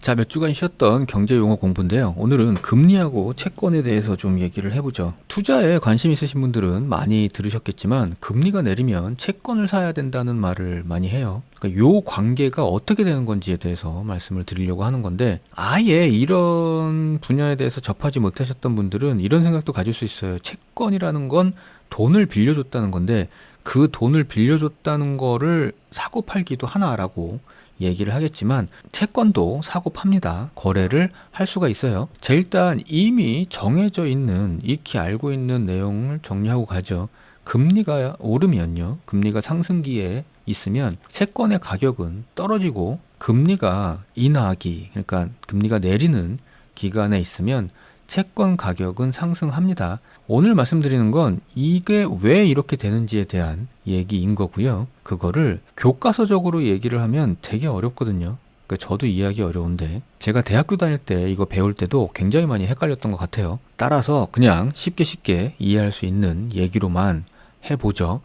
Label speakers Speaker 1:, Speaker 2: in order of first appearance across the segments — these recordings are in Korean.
Speaker 1: 자, 몇 주간 쉬었던 경제 용어 공부인데요. 오늘은 금리하고 채권에 대해서 좀 얘기를 해보죠. 투자에 관심 있으신 분들은 많이 들으셨겠지만 금리가 내리면 채권을 사야 된다는 말을 많이 해요. 그러니까 요 관계가 어떻게 되는 건지에 대해서 말씀을 드리려고 하는 건데, 아예 이런 분야에 대해서 접하지 못하셨던 분들은 이런 생각도 가질 수 있어요. 채권이라는 건 돈을 빌려줬다는 건데 그 돈을 빌려줬다는 거를 사고 팔기도 하나라고 얘기를 하겠지만, 채권도 사고 팝니다. 거래를 할 수가 있어요. 자, 일단 이미 정해져 있는, 익히 알고 있는 내용을 정리하고 가죠. 금리가 오르면요, 금리가 상승기에 있으면 채권의 가격은 떨어지고, 금리가 인하하기, 그러니까 금리가 내리는 기간에 있으면 채권 가격은 상승합니다. 오늘 말씀드리는 건 이게 왜 이렇게 되는지에 대한 얘기인 거고요. 그거를 교과서적으로 얘기를 하면 되게 어렵거든요. 그러니까 저도 이해하기 어려운데, 제가 대학교 다닐 때 이거 배울 때도 굉장히 많이 헷갈렸던 것 같아요. 따라서 그냥 쉽게 이해할 수 있는 얘기로만 해보죠.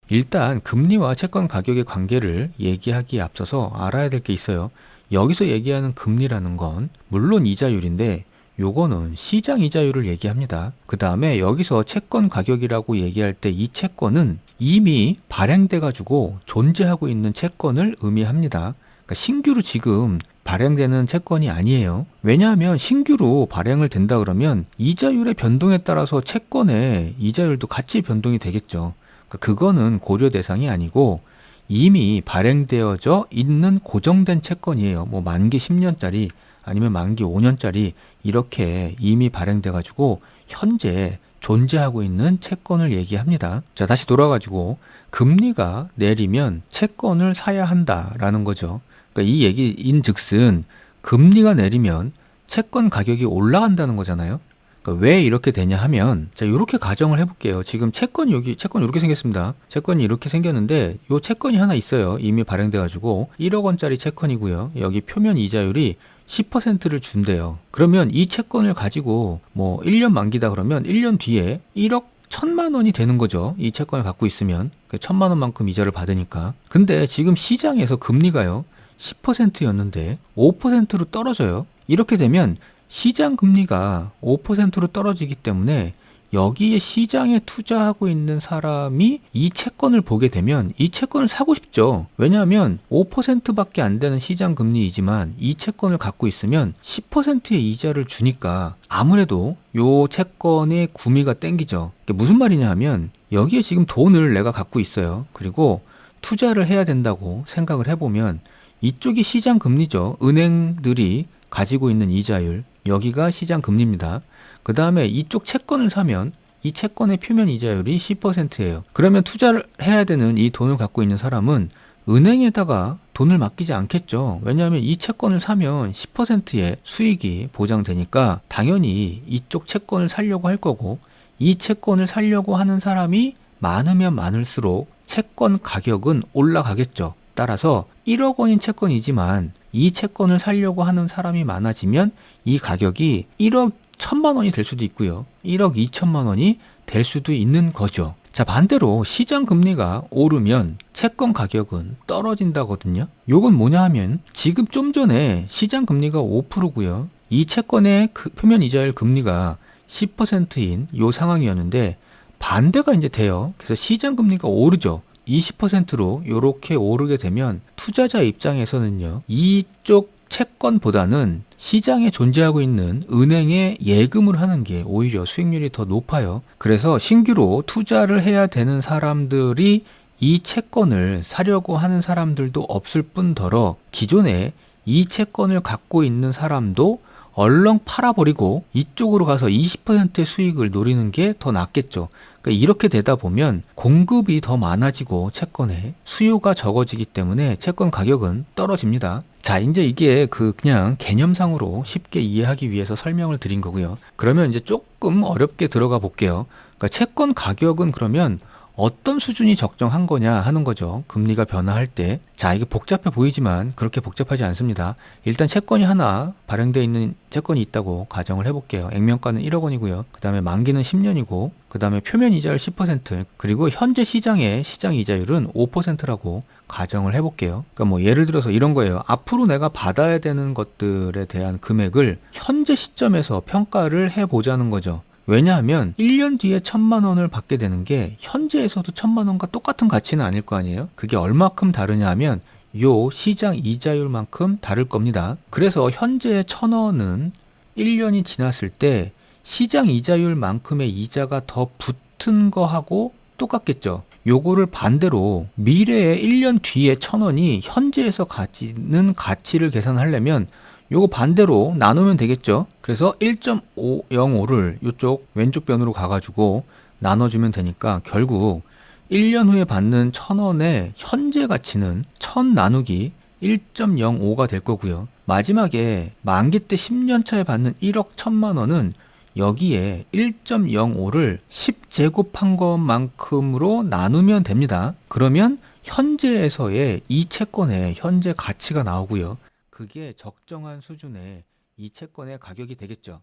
Speaker 1: 일단 금리와 채권 가격의 관계를 얘기하기에 앞서서 알아야 될 게 있어요. 여기서 얘기하는 금리라는 건 물론 이자율인데, 요거는 시장 이자율을 얘기합니다. 그 다음에 여기서 채권 가격이라고 얘기할 때 이 채권은 이미 발행돼 가지고 존재하고 있는 채권을 의미합니다. 그러니까 신규로 지금 발행되는 채권이 아니에요. 왜냐하면 신규로 발행을 된다 그러면 이자율의 변동에 따라서 채권의 이자율도 같이 변동이 되겠죠. 그거는 고려 대상이 아니고 이미 발행되어져 있는 고정된 채권이에요. 뭐 만기 10년짜리 아니면 만기 5년짜리 이렇게 이미 발행돼 가지고 현재 존재하고 있는 채권을 얘기합니다. 자, 다시 돌아가지고 금리가 내리면 채권을 사야 한다라는 거죠. 그러니까 이 얘기인즉슨 금리가 내리면 채권 가격이 올라간다는 거잖아요. 그러니까 왜 이렇게 되냐 하면, 자, 이렇게 가정을 해볼게요. 지금 채권이 이렇게 생겼습니다. 채권이 이렇게 생겼는데 요 채권이 하나 있어요. 이미 발행돼가지고 1억 원짜리 채권이고요. 여기 표면 이자율이 10%를 준대요. 그러면 이 채권을 가지고 뭐 1년 만기다 그러면 1년 뒤에 1억 1천만 원이 되는 거죠. 이 채권을 갖고 있으면 1천만 원만큼 이자를 받으니까. 근데 지금 시장에서 금리가요 10%였는데 5%로 떨어져요. 이렇게 되면 시장 금리가 5%로 떨어지기 때문에 여기에 시장에 투자하고 있는 사람이 이 채권을 보게 되면 이 채권을 사고 싶죠. 왜냐하면 5%밖에 안 되는 시장 금리이지만 이 채권을 갖고 있으면 10%의 이자를 주니까 아무래도 요 채권의 구미가 땡기죠. 이게 무슨 말이냐 하면, 여기에 지금 돈을 내가 갖고 있어요. 그리고 투자를 해야 된다고 생각을 해보면 이쪽이 시장 금리죠. 은행들이 가지고 있는 이자율, 여기가 시장 금리입니다. 그 다음에 이쪽 채권을 사면 이 채권의 표면 이자율이 10%예요. 그러면 투자를 해야 되는 이 돈을 갖고 있는 사람은 은행에다가 돈을 맡기지 않겠죠. 왜냐하면 이 채권을 사면 10%의 수익이 보장되니까 당연히 이쪽 채권을 사려고 할 거고, 이 채권을 사려고 하는 사람이 많으면 많을수록 채권 가격은 올라가겠죠. 따라서 1억 원인 채권이지만 이 채권을 사려고 하는 사람이 많아지면 이 가격이 1억 1천만 원이 될 수도 있고요. 1억 2천만 원이 될 수도 있는 거죠. 자, 반대로 시장 금리가 오르면 채권 가격은 떨어진다거든요. 요건 뭐냐 하면, 지금 좀 전에 시장 금리가 5%고요. 이 채권의 표면 이자율 금리가 10%인 요 상황이었는데 반대가 이제 돼요. 그래서 시장 금리가 오르죠. 20%로 이렇게 오르게 되면 투자자 입장에서는요, 이쪽 채권보다는 시장에 존재하고 있는 은행에 예금을 하는 게 오히려 수익률이 더 높아요. 그래서 신규로 투자를 해야 되는 사람들이 이 채권을 사려고 하는 사람들도 없을 뿐더러 기존에 이 채권을 갖고 있는 사람도 얼렁 팔아버리고 이쪽으로 가서 20%의 수익을 노리는 게 더 낫겠죠. 그러니까 이렇게 되다 보면 공급이 더 많아지고 채권에 수요가 적어지기 때문에 채권 가격은 떨어집니다. 자, 이제 이게 그냥 개념상으로 쉽게 이해하기 위해서 설명을 드린 거고요. 그러면 이제 조금 어렵게 들어가 볼게요. 그러니까 채권 가격은 그러면 어떤 수준이 적정한 거냐 하는 거죠. 금리가 변화할 때. 자, 이게 복잡해 보이지만 그렇게 복잡하지 않습니다. 일단 채권이 하나 발행되어 있는 채권이 있다고 가정을 해볼게요. 액면가는 1억 원이고요. 그 다음에 만기는 10년이고, 그 다음에 표면 이자율 10%, 그리고 현재 시장의 시장 이자율은 5%라고 가정을 해볼게요. 그러니까 뭐 예를 들어서 이런 거예요. 앞으로 내가 받아야 되는 것들에 대한 금액을 현재 시점에서 평가를 해보자는 거죠. 왜냐하면 1년 뒤에 1,000만 원을 받게 되는 게 현재에서도 1,000만 원과 똑같은 가치는 아닐 거 아니에요. 그게 얼마큼 다르냐 하면 요 시장 이자율만큼 다를 겁니다. 그래서 현재의 1,000원은 1년이 지났을 때 시장 이자율만큼의 이자가 더 붙은 거하고 똑같겠죠. 요거를 반대로 미래의 1년 뒤에 1,000원이 현재에서 가지는 가치를 계산하려면 요거 반대로 나누면 되겠죠. 그래서 1.505를 이쪽 왼쪽 변으로 가가지고 나눠주면 되니까 결국 1년 후에 받는 1,000원의 현재 가치는 1,000 나누기 1.05가 될 거고요. 마지막에 만기 때 10년 차에 받는 1억 1,000만 원은 여기에 1.05를 10제곱한 것만큼으로 나누면 됩니다. 그러면 현재에서의 이 채권의 현재 가치가 나오고요. 그게 적정한 수준의 이 채권의 가격이 되겠죠.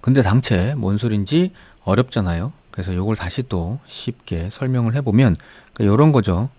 Speaker 1: 근데 당최 뭔 소린지 어렵잖아요. 그래서 이걸 다시 또 쉽게 설명을 해보면 이런 거죠.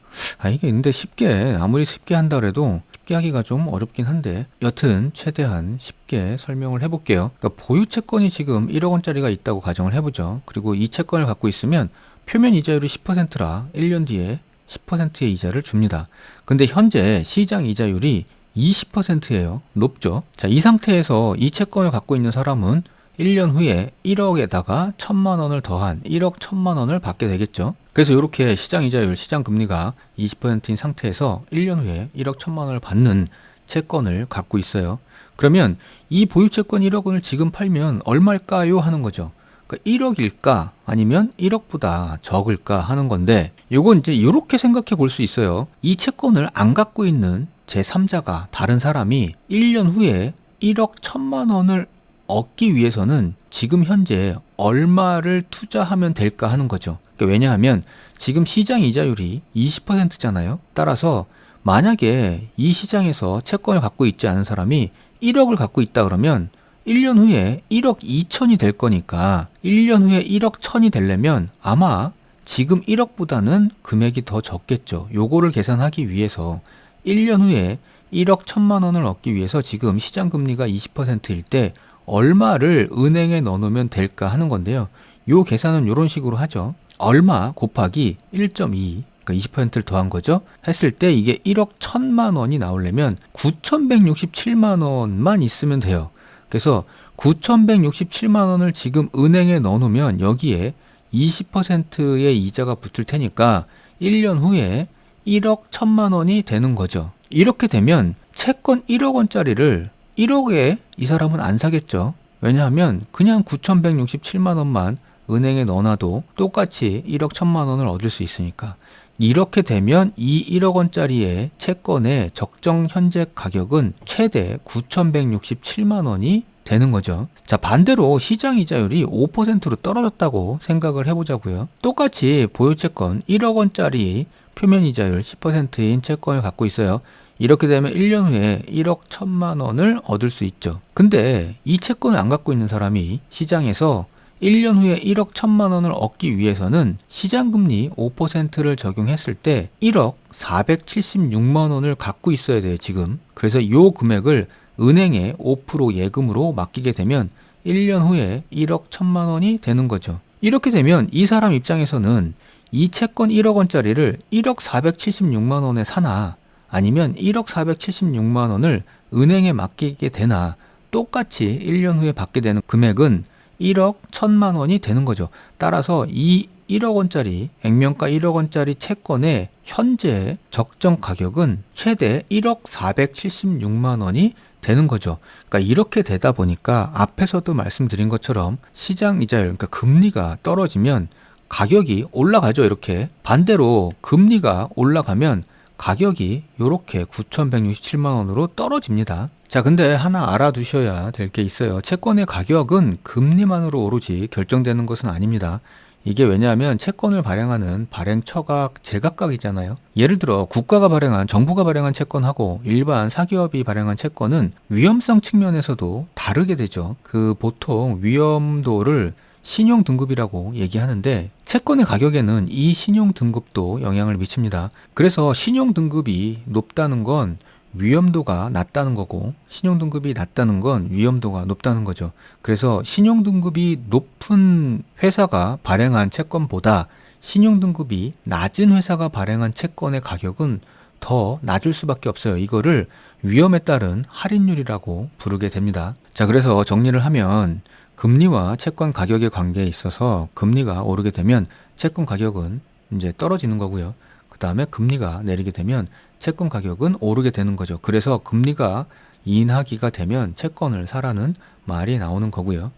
Speaker 1: 이게 근데 쉽게 아무리 쉽게 한다 그래도 쉽게 하기가 좀 어렵긴 한데 여튼 최대한 쉽게 설명을 해볼게요. 그러니까 보유 채권이 지금 1억 원짜리가 있다고 가정을 해보죠. 그리고 이 채권을 갖고 있으면 표면 이자율이 10%라 1년 뒤에 10%의 이자를 줍니다. 근데 현재 시장 이자율이 20%예요. 높죠. 자, 이 상태에서 이 채권을 갖고 있는 사람은 1년 후에 1억에다가 1,000만 원을 더한 1억 1,000만 원을 받게 되겠죠. 그래서 이렇게 시장 이자율, 시장 금리가 20%인 상태에서 1년 후에 1억 1,000만 원을 받는 채권을 갖고 있어요. 그러면 이 보유 채권 1억 원을 지금 팔면 얼마일까요? 하는 거죠. 그러니까 1억일까 아니면 1억보다 적을까 하는 건데 요건 이제 이렇게 생각해 볼 수 있어요. 이 채권을 안 갖고 있는 제3자가 다른 사람이 1년 후에 1억 1,000만 원을 얻기 위해서는 지금 현재 얼마를 투자하면 될까 하는 거죠. 그러니까 왜냐하면 지금 시장 이자율이 20%잖아요. 따라서 만약에 이 시장에서 채권을 갖고 있지 않은 사람이 1억을 갖고 있다 그러면 1년 후에 1억 2천이 될 거니까 1년 후에 1억 1천이 되려면 아마 지금 1억보다는 금액이 더 적겠죠. 요거를 계산하기 위해서 1년 후에 1억 1,000만 원을 얻기 위해서 지금 시장 금리가 20%일 때 얼마를 은행에 넣어놓으면 될까 하는 건데요. 요 계산은 이런 식으로 하죠. 얼마 곱하기 1.2, 그러니까 20%를 더한 거죠. 했을 때 이게 1억 1,000만 원이 나오려면 9,167만 원만 있으면 돼요. 그래서 9,167만 원을 지금 은행에 넣어놓으면 여기에 20%의 이자가 붙을 테니까 1년 후에 1억 1,000만 원이 되는 거죠. 이렇게 되면 채권 1억 원짜리를 1억에 이 사람은 안 사겠죠. 왜냐하면 그냥 9,167만 원만 은행에 넣어놔도 똑같이 1억 1,000만 원을 얻을 수 있으니까. 이렇게 되면 이 1억 원짜리의 채권의 적정 현재 가격은 최대 9,167만 원이 되는 거죠. 자, 반대로 시장 이자율이 5%로 떨어졌다고 생각을 해보자고요. 똑같이 보유채권 1억 원짜리 표면 이자율 10%인 채권을 갖고 있어요. 이렇게 되면 1년 후에 1억 1,000만 원을 얻을 수 있죠. 근데 이 채권을 안 갖고 있는 사람이 시장에서 1년 후에 1억 1,000만 원을 얻기 위해서는 시장금리 5%를 적용했을 때 1억 476만 원을 갖고 있어야 돼요, 지금. 그래서 이 금액을 은행에 5% 예금으로 맡기게 되면 1년 후에 1억 1,000만 원이 되는 거죠. 이렇게 되면 이 사람 입장에서는 이 채권 1억 원짜리를 1억 476만 원에 사나 아니면 1억 476만 원을 은행에 맡기게 되나 똑같이 1년 후에 받게 되는 금액은 1억 1,000만 원이 되는 거죠. 따라서 이 1억 원짜리 액면가 1억 원짜리 채권의 현재 적정 가격은 최대 1억 476만 원이 되는 거죠. 그러니까 이렇게 되다 보니까 앞에서도 말씀드린 것처럼 시장 이자율, 그러니까 금리가 떨어지면 가격이 올라가죠. 이렇게 반대로 금리가 올라가면 가격이 이렇게 9,167만 원으로 떨어집니다. 자, 근데 하나 알아두셔야 될 게 있어요. 채권의 가격은 금리만으로 오로지 결정되는 것은 아닙니다. 이게 왜냐하면 채권을 발행하는 발행처가 제각각이잖아요. 예를 들어 정부가 발행한 채권하고 일반 사기업이 발행한 채권은 위험성 측면에서도 다르게 되죠. 보통 위험도를 신용 등급이라고 얘기하는데 채권의 가격에는 이 신용 등급도 영향을 미칩니다. 그래서 신용 등급이 높다는 건 위험도가 낮다는 거고 신용 등급이 낮다는 건 위험도가 높다는 거죠. 그래서 신용 등급이 높은 회사가 발행한 채권보다 신용 등급이 낮은 회사가 발행한 채권의 가격은 더 낮을 수밖에 없어요. 이거를 위험에 따른 할인율이라고 부르게 됩니다. 자, 그래서 정리를 하면 금리와 채권 가격의 관계에 있어서 금리가 오르게 되면 채권 가격은 이제 떨어지는 거고요. 그 다음에 금리가 내리게 되면 채권 가격은 오르게 되는 거죠. 그래서 금리가 인하기가 되면 채권을 사라는 말이 나오는 거고요.